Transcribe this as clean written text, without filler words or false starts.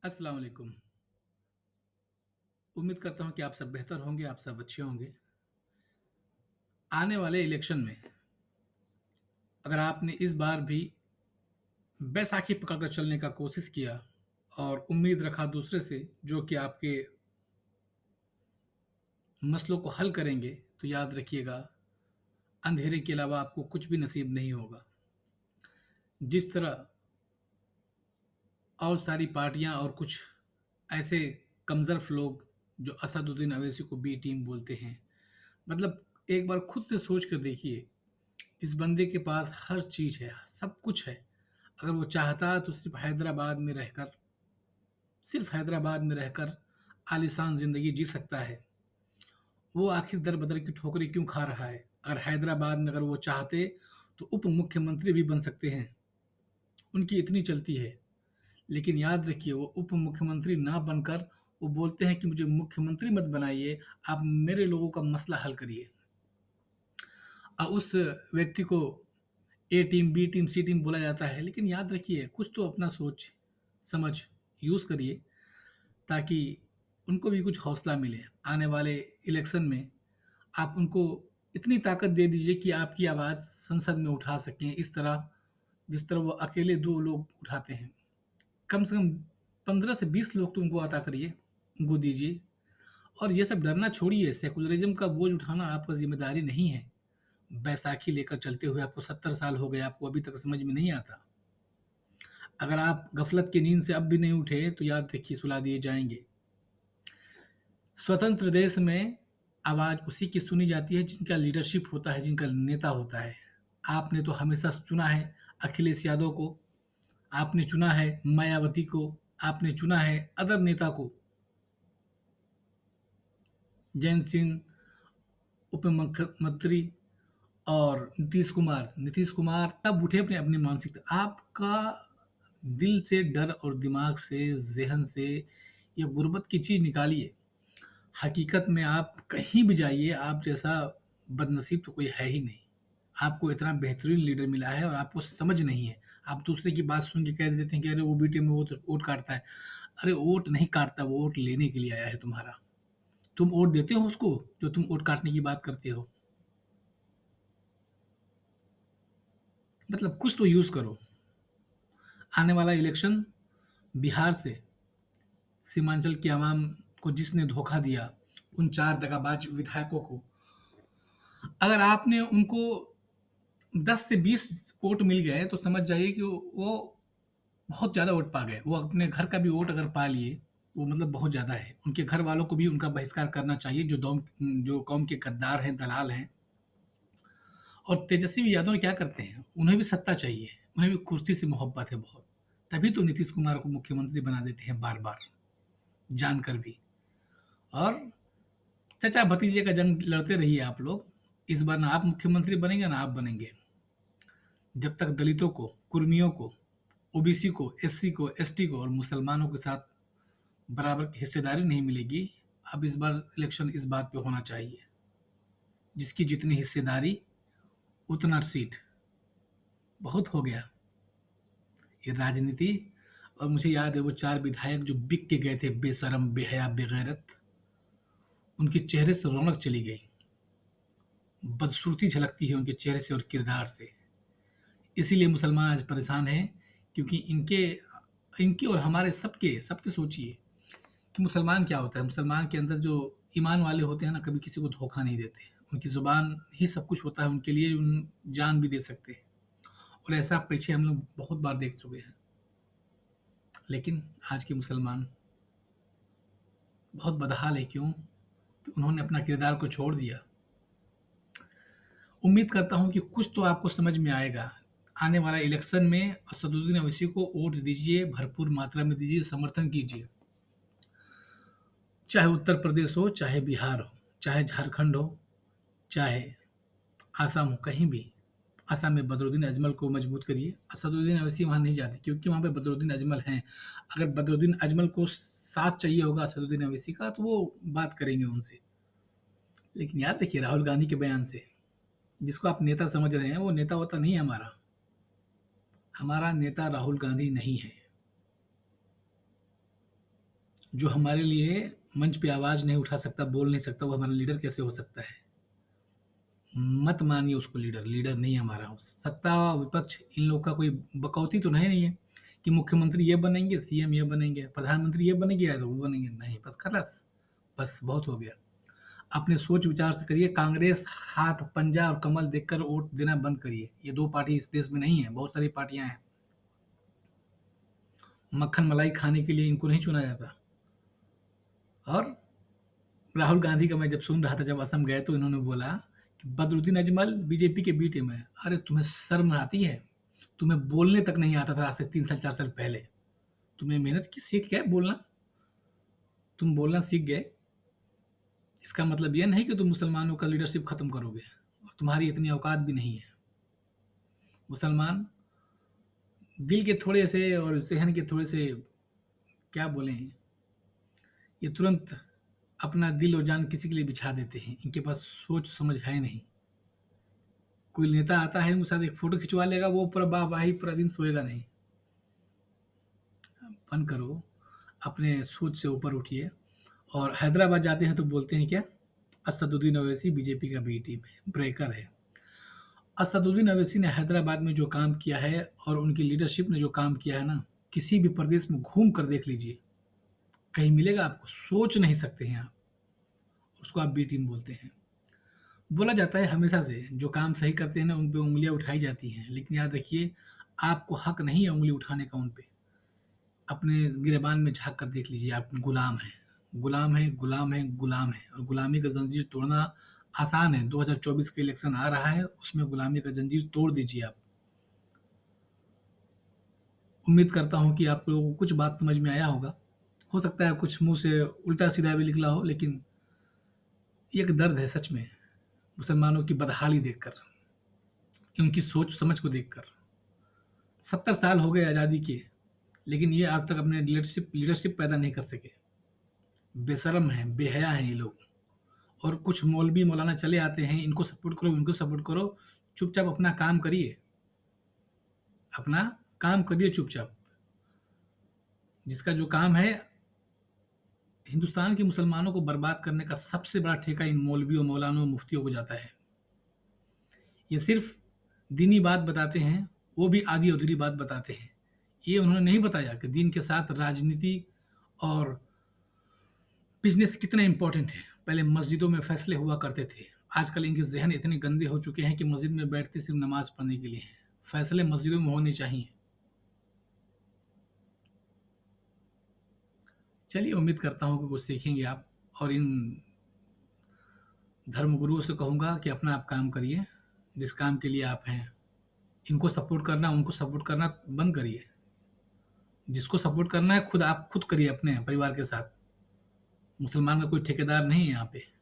अस्सलाम वालेकुम। उम्मीद करता हूँ कि आप सब बेहतर होंगे, आप सब अच्छे होंगे। आने वाले इलेक्शन में अगर आपने इस बार भी बैसाखी पकड़कर चलने का कोशिश किया और उम्मीद रखा दूसरे से जो कि आपके मसलों को हल करेंगे, तो याद रखिएगा अंधेरे के अलावा आपको कुछ भी नसीब नहीं होगा। जिस तरह और सारी पार्टियाँ और कुछ ऐसे कमज़र्फ़ लोग जो असदुद्दीन अवैसी को बी टीम बोलते हैं, मतलब एक बार खुद से सोच कर देखिए, जिस बंदे के पास हर चीज़ है, सब कुछ है, अगर वो चाहता तो सिर्फ़ हैदराबाद में रहकर आलीशान ज़िंदगी जी सकता है। वो आखिर दर-बदर की ठोकरें क्यों खा रहा है? अगर हैदराबाद में अगर वो चाहते तो उप मुख्यमंत्री भी बन सकते हैं, उनकी इतनी चलती है। लेकिन याद रखिए वो उप मुख्यमंत्री ना बनकर वो बोलते हैं कि मुझे मुख्यमंत्री मत बनाइए, आप मेरे लोगों का मसला हल करिए। उस व्यक्ति को ए टीम, बी टीम, सी टीम बोला जाता है, लेकिन याद रखिए कुछ तो अपना सोच, समझ यूज़ करिए ताकि उनको भी कुछ हौसला मिले। आने वाले इलेक्शन में आप उनको इतनी ताकत दे दीजिए कि आपकी आवाज़ संसद में उठा सकें, इस तरह जिस तरह वो अकेले 2 लोग उठाते हैं। कम से कम 15 से 20 लोग तो उनको अता करिए, उनको दीजिए। और ये सब डरना छोड़िए, सेकुलरिज़्म का बोझ उठाना आपका ज़िम्मेदारी नहीं है। बैसाखी लेकर चलते हुए आपको 70 साल हो गए, आपको अभी तक समझ में नहीं आता। अगर आप गफ़लत की नींद से अब भी नहीं उठे, तो याद रखिए सुला दिए जाएँगे। स्वतंत्र देश में आवाज़ उसी की सुनी जाती है जिनका लीडरशिप होता है, जिनका नेता होता है। आपने तो हमेशा चुना है अखिलेश यादव को, आपने चुना है मायावती को, आपने चुना है अदर नेता को, जयंत सिंह, उप मुख्यमंत्री और नीतीश कुमार तब उठे अपने अपनी मानसिकता। आपका दिल से डर और दिमाग से, ज़हन से ये गुर्बत की चीज़ निकालिए। हकीकत में आप कहीं भी जाइए, आप जैसा बदनसीब तो कोई है ही नहीं। आपको इतना बेहतरीन लीडर मिला है और आपको समझ नहीं है। आप दूसरे की बात सुन के कह देते हैं कि अरे वो बीटे में वो तो वोट काटता है। अरे वोट नहीं काटता, वो वोट लेने के लिए आया है तुम्हारा। तुम वोट देते हो उसको, जो तुम वोट काटने की बात करते हो? मतलब कुछ तो यूज़ करो। आने वाला इलेक्शन बिहार से सीमांचल की आवाम को जिसने धोखा दिया, उन 4 दगाबाज विधायकों को, अगर आपने उनको 10 से 20 वोट मिल गए तो समझ जाइए कि वो बहुत ज़्यादा वोट पा गए। वो अपने घर का भी वोट अगर पा लिए, वो मतलब बहुत ज़्यादा है। उनके घर वालों को भी उनका बहिष्कार करना चाहिए जो कौम के गद्दार हैं, दलाल हैं। और तेजस्वी यादव ने क्या करते हैं, उन्हें भी सत्ता चाहिए, उन्हें भी कुर्सी से मोहब्बत है बहुत। तभी तो नीतीश कुमार को मुख्यमंत्री बना देते हैं बार-बार, जानकर भी। और चचा भतीजे का जंग लड़ते रहिए आप लोग। इस बार ना आप मुख्यमंत्री बनेंगे ना आप बनेंगे। जब तक दलितों को, कुर्मियों को, ओबीसी को, एससी को, एसटी को और मुसलमानों के साथ बराबर की हिस्सेदारी नहीं मिलेगी, अब इस बार इलेक्शन इस बात पे होना चाहिए, जिसकी जितनी हिस्सेदारी उतना सीट। बहुत हो गया ये राजनीति। और मुझे याद है वो 4 विधायक जो बिक के गए थे, बेशर्म, बेहया, बेगैरत, उनके चेहरे से रौनक चली गई। बदसूरती झलकती है उनके चेहरे से और किरदार से। इसीलिए मुसलमान आज परेशान हैं, क्योंकि इनके इनके और हमारे सबके सबके सोचिए कि मुसलमान क्या होता है। मुसलमान के अंदर जो ईमान वाले होते हैं ना, कभी किसी को धोखा नहीं देते। उनकी ज़ुबान ही सब कुछ होता है उनके लिए, उन जान भी दे सकते हैं। और ऐसा पीछे हम लोग बहुत बार देख चुके हैं। लेकिन आज के मुसलमान बहुत बदहाल है, क्यों? कि उन्होंने अपना किरदार को छोड़ दिया। उम्मीद करता हूँ कि कुछ तो आपको समझ में आएगा। आने वाला इलेक्शन में असदुद्दीन ओवैसी को वोट दीजिए, भरपूर मात्रा में दीजिए, समर्थन कीजिए। चाहे उत्तर प्रदेश हो, चाहे बिहार हो, चाहे झारखंड हो, चाहे आसाम हो, कहीं भी। आसाम में बदरुद्दीन अजमल को मजबूत करिए। असदुद्दीन ओवैसी वहाँ नहीं जाती, क्योंकि वहाँ पे बदरुद्दीन अजमल हैं। अगर बदरुद्दीन अजमल को साथ चाहिए होगा असदुद्दीन ओवैसी का, तो वो बात करेंगे उनसे। लेकिन याद रखिए राहुल गांधी के बयान से, जिसको आप नेता समझ रहे हैं, वो नेता वोता नहीं है हमारा। हमारा नेता राहुल गांधी नहीं है। जो हमारे लिए मंच पे आवाज़ नहीं उठा सकता, बोल नहीं सकता, वो हमारा लीडर कैसे हो सकता है? मत मानिए उसको लीडर, लीडर नहीं है हमारा। सत्ता विपक्ष इन लोग का कोई बकौती तो नहीं है कि मुख्यमंत्री ये बनेंगे, सीएम ये बनेंगे, प्रधानमंत्री ये बनेंगे या तो वो बनेंगे, नहीं, बस खलास, बस बहुत हो गया। अपने सोच विचार से करिए, कांग्रेस हाथ, पंजा और कमल देखकर वोट देना बंद करिए। ये 2 पार्टी इस देश में नहीं है, बहुत सारी पार्टियाँ हैं। मक्खन मलाई खाने के लिए इनको नहीं चुना जाता। और राहुल गांधी का मैं जब सुन रहा था, जब असम गए तो इन्होंने बोला कि बदरुद्दीन अजमल बीजेपी के बी टीम है। अरे तुम्हें शर्म आती है? तुम्हें बोलने तक नहीं आता था आज से 3 साल 4 साल पहले। तुमने मेहनत की, सीख गए बोलना, तुम बोलना सीख गए। इसका मतलब ये नहीं कि तुम मुसलमानों का लीडरशिप खत्म करोगे, और तुम्हारी इतनी औकात भी नहीं है। मुसलमान दिल के थोड़े से और ज़हन के थोड़े से, क्या बोलें, ये तुरंत अपना दिल और जान किसी के लिए बिछा देते हैं। इनके पास सोच समझ है नहीं। कोई नेता आता है उनके साथ एक फ़ोटो खिंचवा लेगा, वो पूरा वाह-वाही पूरा दिन सोएगा नहीं। बंद करो, अपने सोच से ऊपर उठिए। और हैदराबाद जाते हैं तो बोलते हैं क्या? असदुद्दीन ओवैसी बीजेपी का बी टीम है, ब्रेकर है। असदुद्दीन ओवैसी ने हैदराबाद में जो काम किया है और उनकी लीडरशिप ने जो काम किया है ना, किसी भी प्रदेश में घूम कर देख लीजिए, कहीं मिलेगा आपको? सोच नहीं सकते हैं आप, उसको आप बी टीम बोलते हैं। बोला जाता है हमेशा से, जो काम सही करते हैं ना उन पे उँगलियाँ उठाई जाती हैं, लेकिन याद रखिए, आपको हक नहीं है उँगली उठाने का उन पे। अपने गिरेबान में झाँक कर देख लीजिए, आप गुलाम हैं, गुलाम हैं, गुलाम हैं, गुलाम हैं, और गुलामी का ज़ंजीर तोड़ना आसान है। 2024 का इलेक्शन आ रहा है, उसमें गुलामी का ज़ंजीर तोड़ दीजिए आप। उम्मीद करता हूँ कि आप लोगों को कुछ बात समझ में आया होगा। हो सकता है कुछ मुँह से उल्टा-सीधा भी निकला हो, लेकिन ये एक दर्द है सच में, मुसलमानों की बदहाली देखकर, उनकी सोच-समझ को देखकर। 70 साल हो गए आज़ादी के, लेकिन ये आज तक अपने लीडरशिप लीडरशिप पैदा नहीं कर सके। बेशर्म हैं, बेहया हैं ये लोग। और कुछ मौलवी मौलाना चले आते हैं, इनको सपोर्ट करो, इनको सपोर्ट करो, चुपचाप अपना काम करिए, अपना काम करिए चुपचाप। जिसका जो काम है, हिंदुस्तान के मुसलमानों को बर्बाद करने का सबसे बड़ा ठेका इन मौलवियों, मौलानों, मुफ्तियों को जाता है। ये सिर्फ़ दीनी बात बताते हैं, वो भी आधी-अधूरी बात बताते हैं। ये उन्होंने नहीं बताया कि दीन के साथ राजनीति और बिज़नेस कितना इम्पोर्टेंट है। पहले मस्जिदों में फ़ैसले हुआ करते थे। आजकल इनके ज़हन इतने गंदे हो चुके हैं कि मस्जिद में बैठते सिर्फ़ नमाज़ पढ़ने के लिए हैं। फ़ैसले मस्जिदों में होने चाहिए। चलिए, उम्मीद करता हूँ कि कुछ सीखेंगे आप, और इन धर्मगुरुओं से कहूँगा कि अपना आप काम करिए, जिस काम के लिए आप हैं। इनको सपोर्ट करना, उनको सपोर्ट करना बंद करिए। जिसको सपोर्ट करना है, खुद आप खुद करिए अपने परिवार के साथ। मुसलमान का कोई ठेकेदार नहीं है यहाँ पे।